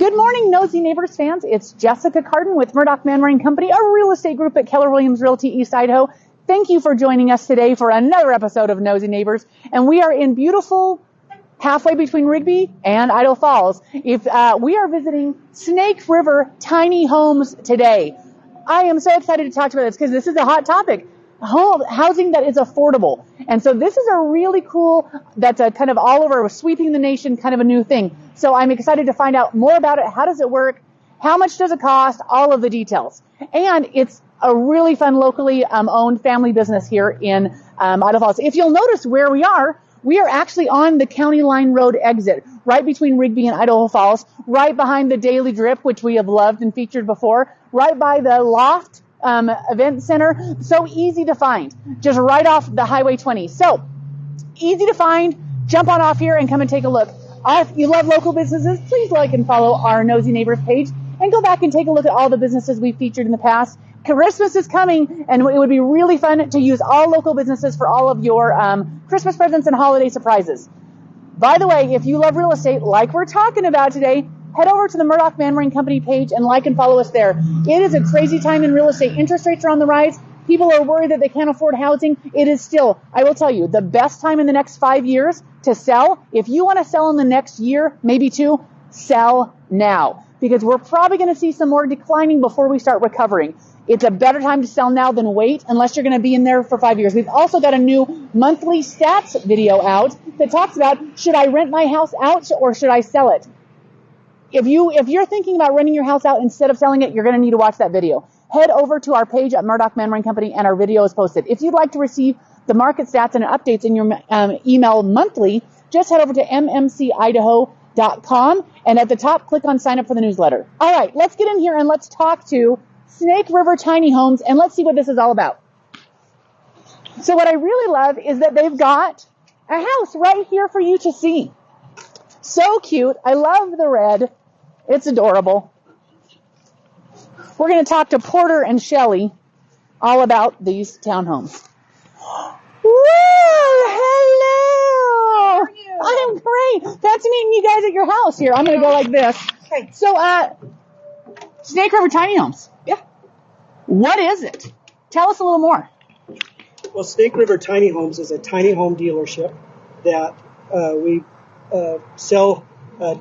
Good morning, Nosy Neighbors fans. It's Jessica Cardon with Murdock Manwaring Company, a real estate group at Keller Williams Realty East Idaho. Thank you for joining us today for another episode of Nosy Neighbors. And we are in beautiful halfway between Rigby and Idaho Falls. We are visiting Snake River Tiny Homes today. I am so excited to talk about this because this is a hot topic. Housing that is affordable. And so this is a really cool, that's a kind of all over, sweeping the nation, kind of a new thing. So I'm excited to find out more about it. How does it work? How much does it cost? All of the details. And it's a really fun locally owned family business here in Idaho Falls. If you'll notice where we are actually on the County Line Road exit, right between Rigby and Idaho Falls, right behind the Daily Drip, which we have loved and featured before, right by the Loft event center. So easy to find, just right off the Highway 20. So easy to find. Jump on off here and come and take a look. If you love local businesses, please like and follow our Nosy Neighbors page and go back and take a look at all the businesses we've featured in the past. Christmas is coming, and it would be really fun to use all local businesses for all of your Christmas presents and holiday surprises. By the way, if you love real estate like we're talking about today, head over to the Murdock Manwaring Company page and like and follow us there. It is a crazy time in real estate. Interest rates are on the rise. People are worried that they can't afford housing. It is still, I will tell you, the best time in the next 5 years to sell. If you want to sell in the next year, maybe two, sell now. Because we're probably going to see some more declining before we start recovering. It's a better time to sell now than wait, unless you're going to be in there for 5 years. We've also got a new monthly stats video out that talks about, should I rent my house out or should I sell it? If you're thinking about renting your house out instead of selling it, you're going to need to watch that video. Head over to our page at Murdock Manwaring Company, and our video is posted. If you'd like to receive the market stats and updates in your email monthly, just head over to mmcidaho.com, and at the top, click on sign up for the newsletter. All right, let's get in here and let's talk to Snake River Tiny Homes, and let's see what this is all about. So what I really love is that they've got a house right here for you to see. So cute. I love the red. It's adorable. We're going to talk to Porter and Shelley all about these townhomes. Whoa, hello. How are you? I'm great. That's meeting you guys at your house here. I'm going to go like this. Okay. So, Snake River Tiny Homes. Yeah. What is it? Tell us a little more. Well, Snake River Tiny Homes is a tiny home dealership that we sell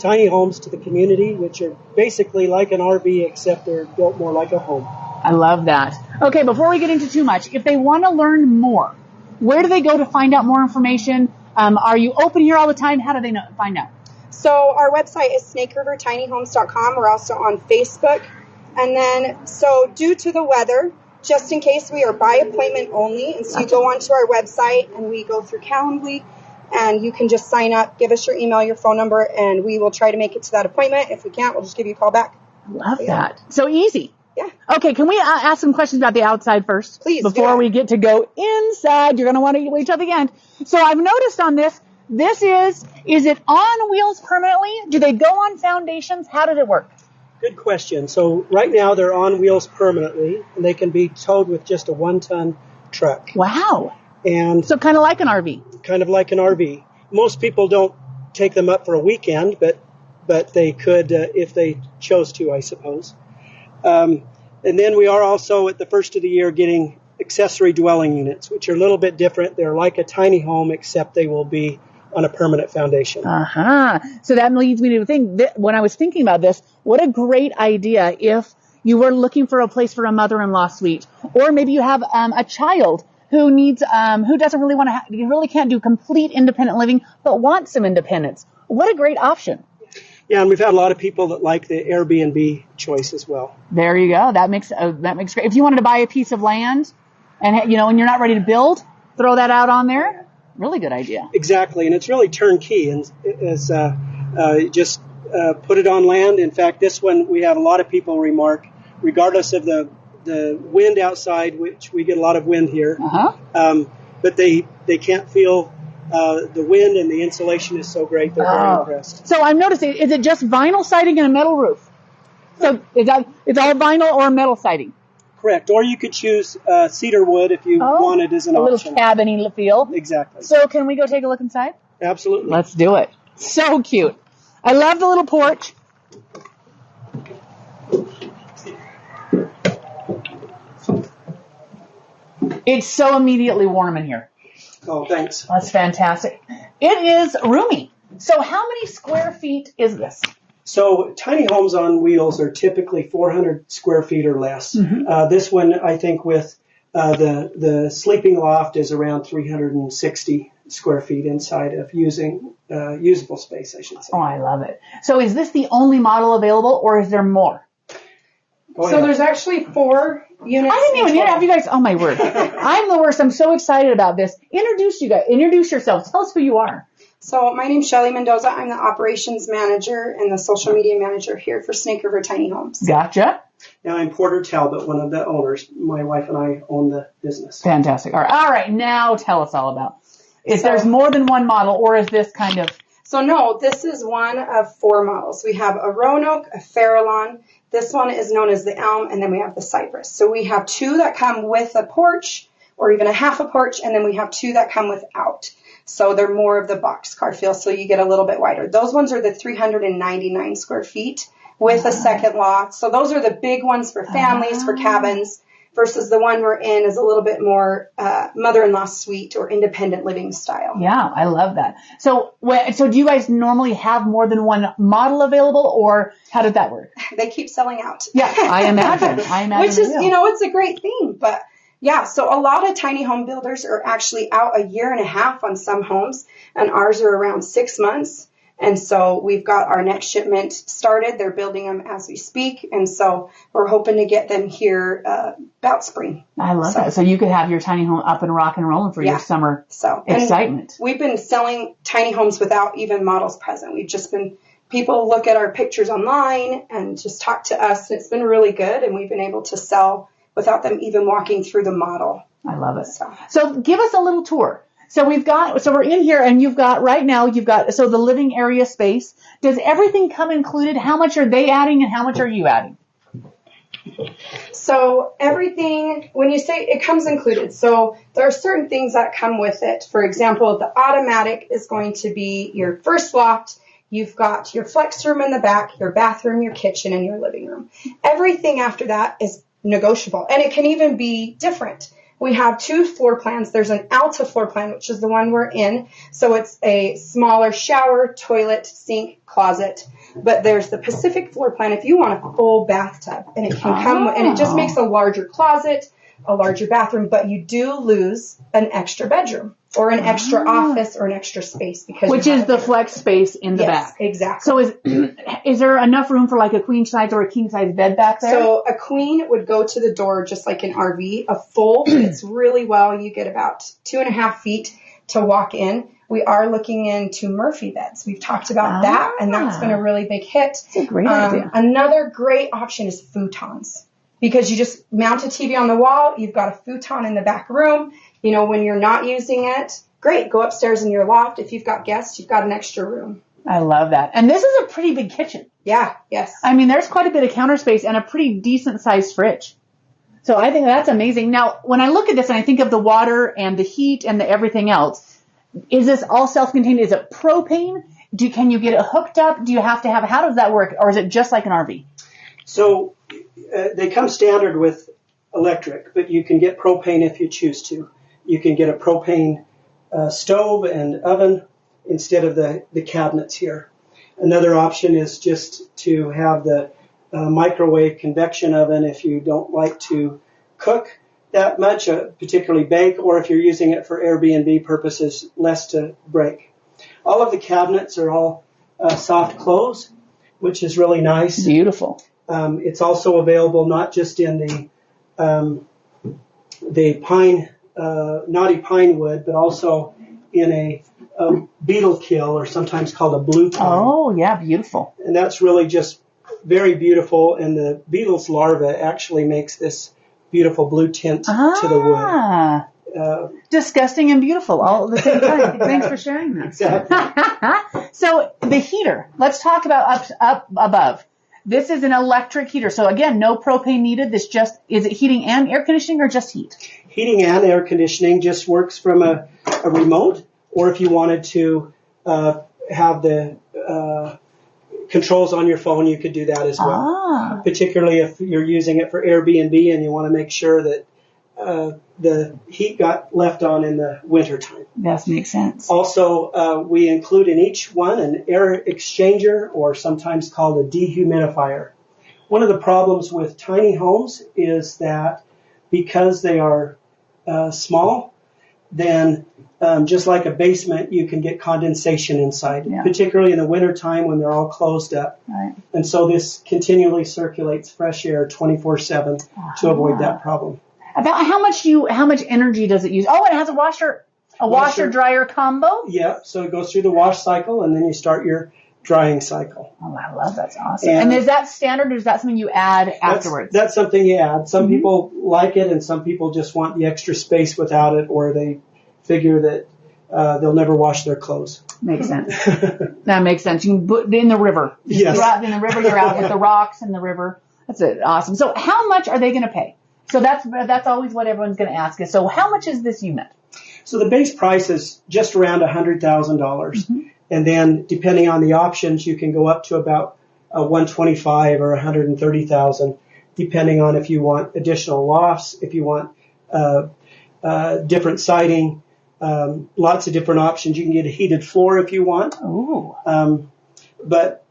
tiny homes to the community, which are basically like an RV, except they're built more like a home. I love that. Okay, before we get into too much, if they want to learn more, where do they go to find out more information? Are you open here all the time? How do they find out? So our website is snakerivertinyhomes.com. We're also on Facebook. And then, so due to the weather, just in case, we are by appointment only. And so you go onto our website and we go through Calendly, and you can just sign up, give us your email, your phone number, and we will try to make it to that appointment. If we can't, we'll just give you a call back. Love that. So easy. Yeah. Okay, can we ask some questions about the outside first? Please. Before we get to go inside, you're going to want to wait till the end. So I've noticed on this is it on wheels permanently? Do they go on foundations? How does it work? Good question. So right now they're on wheels permanently, and they can be towed with just a 1-ton truck. Wow. And so kind of like an RV. Kind of like an RV. Most people don't take them up for a weekend, but they could if they chose to, I suppose. And then we are also at the first of the year getting accessory dwelling units, which are a little bit different. They're like a tiny home, except they will be on a permanent foundation. So that leads me to think that when I was thinking about this, what a great idea if you were looking for a place for a mother-in-law suite, or maybe you have a child who needs, who doesn't really want to, you really can't do complete independent living, but wants some independence. What a great option. Yeah, and we've had a lot of people that like the Airbnb choice as well. There you go. That makes great. If you wanted to buy a piece of land and, and you're not ready to build, throw that out on there. Really good idea. Exactly, and it's really turnkey, and just put it on land. In fact, this one we have a lot of people remark, regardless of the wind outside, which we get a lot of wind here, but they can't feel the wind, and the insulation is so great. They're very impressed. So I'm noticing, is it just vinyl siding and a metal roof? So it's all vinyl or metal siding? Correct. Or you could choose cedar wood if you wanted as an option. A little cabin-y feel. Exactly. So can we go take a look inside? Absolutely. Let's do it. So cute. I love the little porch. It's so immediately warm in here. Oh, thanks. That's fantastic. It is roomy. So how many square feet is this? So tiny homes on wheels are typically 400 square feet or less. This one, I think, with the sleeping loft is around 360 square feet inside of usable space, I should say. Oh, I love it. So is this the only model available, or is there more? So there's actually 4 units. I didn't even have you guys. Oh, my word. I'm the worst. I'm so excited about this. Introduce yourselves. Tell us who you are. So my name's Shelley Mendoza. I'm the operations manager and the social media manager here for Snake River Tiny Homes. Gotcha. Now I'm Porter Talbot, one of the owners. My wife and I own the business. Fantastic. All right. Now tell us all about. If there's more than one model, or is this kind of? So no, this is one of 4 models. We have a Roanoke, a Farallon. This one is known as the Elm, and then we have the Cypress. So we have 2 that come with a porch, or even a half a porch, and then we have 2 that come without. So they're more of the boxcar feel, so you get a little bit wider. Those ones are the 399 square feet with a second loft. So those are the big ones for families, for cabins, versus the one we're in is a little bit more mother-in-law suite or independent living style. Yeah, I love that. So do you guys normally have more than one model available, or how did that work? They keep selling out. Yeah, I imagine. Which is, it's a great thing, but yeah, so a lot of tiny home builders are actually out 1.5 years on some homes, and ours are around 6 months. And so we've got our next shipment started. They're building them as we speak. And so we're hoping to get them here about spring. I love that. So you could have your tiny home up and rock and rolling for your summer excitement. We've been selling tiny homes without even models present. We've just been, people look at our pictures online and just talk to us. And it's been really good. And we've been able to sell without them even walking through the model. I love it. So give us a little tour. So we're in here, and you've got the living area space. Does everything come included? How much are they adding, and how much are you adding? So everything, when you say it comes included, so there are certain things that come with it. For example, the automatic is going to be your first loft. You've got your flex room in the back, your bathroom, your kitchen, and your living room. Everything after that is negotiable, and it can even be different. We have 2 floor plans. There's an Alta floor plan, which is the one we're in. So it's a smaller shower, toilet, sink, closet. But there's the Pacific floor plan if you want a full bathtub. And it can come, and it just makes a larger closet, a larger bathroom, but you do lose an extra bedroom or an extra office or an extra space. Which is the flex space in the back. Exactly. So is there enough room for like a queen size or a king size bed back there? So a queen would go to the door just like an RV. A full fits really well. You get about 2.5 feet to walk in. We are looking into Murphy beds. We've talked about that, and that's been a really big hit. That's a great idea. Another great option is futons. Because you just mount a TV on the wall, you've got a futon in the back room. When you're not using it, great, go upstairs in your loft. If you've got guests, you've got an extra room. I love that. And this is a pretty big kitchen. Yeah, yes. I mean, there's quite a bit of counter space and a pretty decent sized fridge. So I think that's amazing. Now, when I look at this and I think of the water and the heat and the everything else, is this all self-contained? Is it propane? Can you get it hooked up? Do you have to how does that work? Or is it just like an RV? So they come standard with electric, but you can get propane if you choose to. You can get a propane stove and oven instead of the cabinets here. Another option is just to have the microwave convection oven if you don't like to cook that much, particularly bake, or if you're using it for Airbnb purposes, less to break. All of the cabinets are all soft close, which is really nice. Beautiful. It's also available not just in the pine, knotty pine wood, but also in a beetle kill, or sometimes called a blue pine. Oh, yeah, beautiful. And that's really just very beautiful. And the beetle's larva actually makes this beautiful blue tint to the wood. Disgusting and beautiful all at the same time. Thanks for sharing that. Exactly. So the heater. Let's talk about up above. This is an electric heater. So again, no propane needed. Is it heating and air conditioning or just heat? Heating and air conditioning just works from a remote, or if you wanted to have the controls on your phone, you could do that as well. Particularly if you're using it for Airbnb and you want to make sure that the heat got left on in the wintertime. That makes sense. Also, we include in each one an air exchanger, or sometimes called a dehumidifier. One of the problems with tiny homes is that because they are small, then just like a basement, you can get condensation inside, particularly in the wintertime when they're all closed up. Right. And so this continually circulates fresh air 24/7 to avoid that problem. About how much energy does it use? Oh, and it has a washer dryer combo? Yeah, so it goes through the wash cycle, and then you start your drying cycle. Oh, I love that. That's awesome. And is that standard, or is that something you add afterwards? That's something you add. Some people like it, and some people just want the extra space without it, or they figure that they'll never wash their clothes. Makes sense. That makes sense. You can put it in the river. Yes. You're out in the river, you're out with the rocks in the river. That's it. Awesome. So how much are they going to pay? So that's always what everyone's going to ask is, so how much is this unit? So the base price is just around $100,000. And then depending on the options, you can go up to about $125,000 or $130,000, depending on if you want additional lofts, if you want different siding, lots of different options. You can get a heated floor if you want. Ooh. But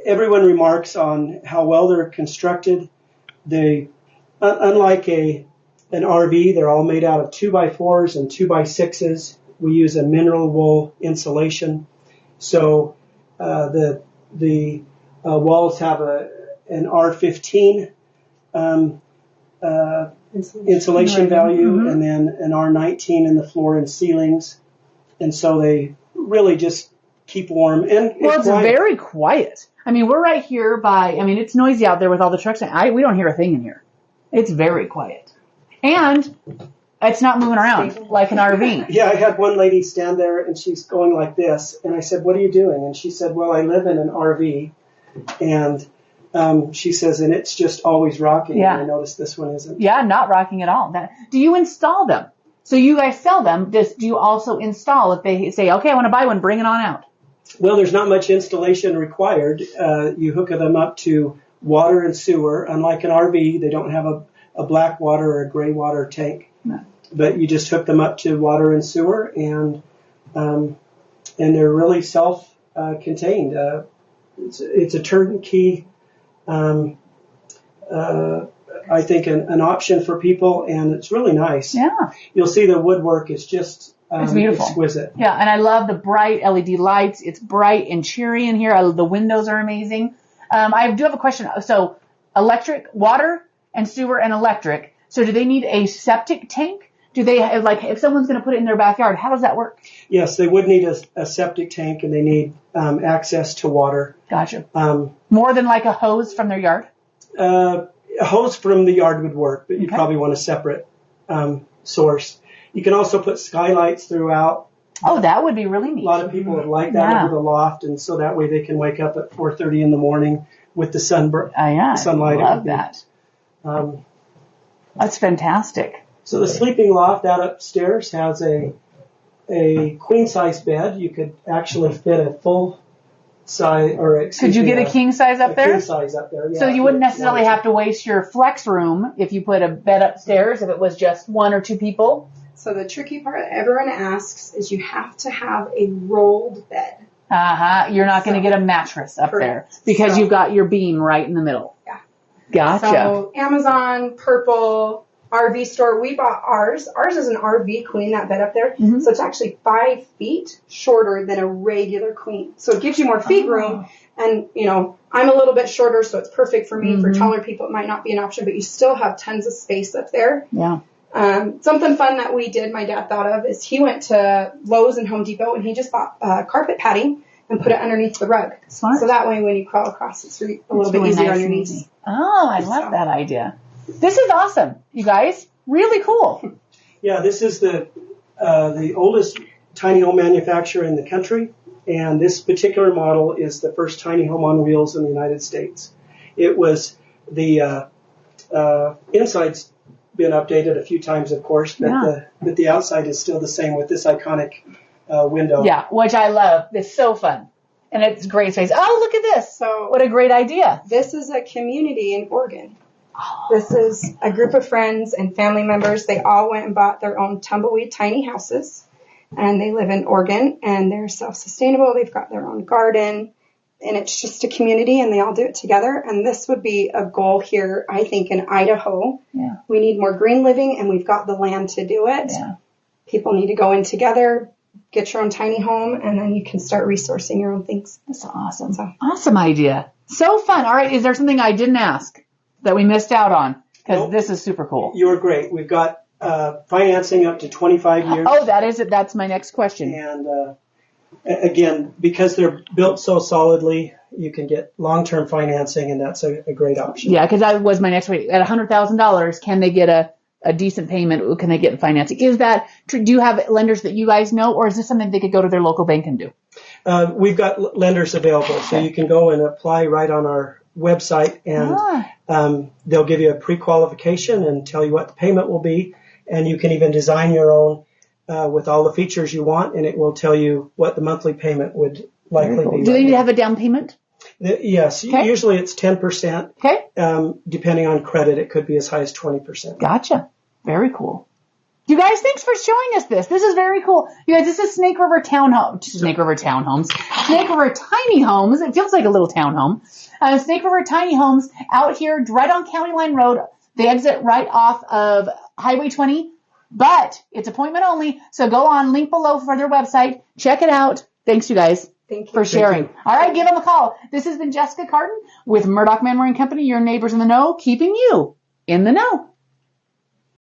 everyone remarks on how well they're constructed. They, unlike an RV, they're all made out of 2x4s and 2x6s. We use a mineral wool insulation. So the walls have an R15 insulation value, and then an R19 in the floor and ceilings, and so they really just keep warm. And it's very quiet. I mean, we're right here by. I mean, it's noisy out there with all the trucks. We don't hear a thing in here. It's very quiet, and it's not moving around like an RV. Yeah, I had one lady stand there, and she's going like this, and I said, "What are you doing?" And she said, "Well, I live in an RV," and she says, "And it's just always rocking." Yeah. And I noticed this one isn't. Yeah, not rocking at all. Do you install them? So you guys sell them. Do you also install if they say, "Okay, I want to buy one, bring it on out"? Well, there's not much installation required. You hook them up to water and sewer. Unlike an RV, they don't have a black water or a gray water tank. No. But you just hook them up to water and sewer, and they're really self-contained. It's a turnkey, I think, an option for people, and it's really nice. Yeah. You'll see the woodwork is just it's beautiful. Exquisite. Yeah, and I love the bright LED lights. It's bright and cheery in here. The windows are amazing. I do have a question. So electric, water, and sewer and electric. So do they need a septic tank? Do they if someone's going to put it in their backyard, how does that work? Yes, they would need a septic tank, and they need access to water. Gotcha. More than like a hose from their yard? A hose from the yard would work, but you'd probably want a separate source. You can also put skylights throughout. Oh, that would be really neat. A lot of people would like that over the loft, and so that way they can wake up at 4:30 in the morning with the sunlight. I love that. That's fantastic. So the sleeping loft out upstairs has a queen size bed. You could actually fit a full size, could you get a king size up there? King size up there. Yeah, so you wouldn't necessarily have to waste your flex room if you put a bed upstairs if it was just one or two people. So the tricky part everyone asks is you have to have a rolled bed. You're not going to get a mattress up there because you've got your beam right in the middle. Yeah. Gotcha. So Amazon, Purple, RV store, we bought ours. Ours is an RV queen, that bed up there. Mm-hmm. So it's actually 5 feet shorter than a regular queen. So it gives you more feet room. And, I'm a little bit shorter, so it's perfect for me. Mm-hmm. For taller people, it might not be an option, but you still have tons of space up there. Yeah. Something fun that we did, my dad thought of, is he went to Lowe's and Home Depot and he just bought carpet padding and put it underneath the rug. Smart. So that way when you crawl across, it's a little bit easier on your knees. Oh, I love that idea. This is awesome, you guys. Really cool. Yeah, this is the oldest tiny home manufacturer in the country, and this particular model is the first tiny home on wheels in the United States. It was the inside's been updated a few times, of course, but the outside is still the same with this iconic window. Yeah, which I love. It's so fun. And it's great space. Oh, look at this. So what a great idea. This is a community in Oregon. This is a group of friends and family members. They all went and bought their own Tumbleweed Tiny Houses, and they live in Oregon, and they're self-sustainable. They've got their own garden, and it's just a community, and they all do it together. And this would be a goal here, I think, in Idaho. Yeah. We need more green living, and we've got the land to do it. Yeah. People need to go in together, get your own tiny home, and then you can start resourcing your own things. That's awesome. Awesome idea. So fun. All right. Is there something I didn't ask that we missed out on? Because Nope. this is super cool. You were great. We've got financing up to 25 years. Oh, that is it. That's my next question. And again, because they're built so solidly, you can get long-term financing, and that's a great option. Yeah, because that was my next question. At $100,000, can they get a decent payment? Can they get financing? Is that true? Do you have lenders that you guys know, or is this something they could go to their local bank and do? We've got lenders available, so you can go and apply right on our website, and they'll give you a pre-qualification and tell you what the payment will be, and you can even design your own with all the features you want, and it will tell you what the monthly payment would likely be. Do they need to have a down payment? Yes, Okay. Usually it's 10%. Okay. Depending on credit, it could be as high as 20%. Gotcha. Very cool. You guys, thanks for showing us this. This is very cool. You guys, this is Snake River Townhomes. Snake River Townhomes. Snake River Tiny Homes. It feels like a little townhome. Snake River Tiny Homes out here right on County Line Road. They exit right off of Highway 20, but it's appointment only. So go on, link below for their website. Check it out. Thanks, you guys. Thank you For sharing. All right, give them a call. This has been Jessica Cardon with Murdock Manwaring Company, your neighbors in the know, keeping you in the know.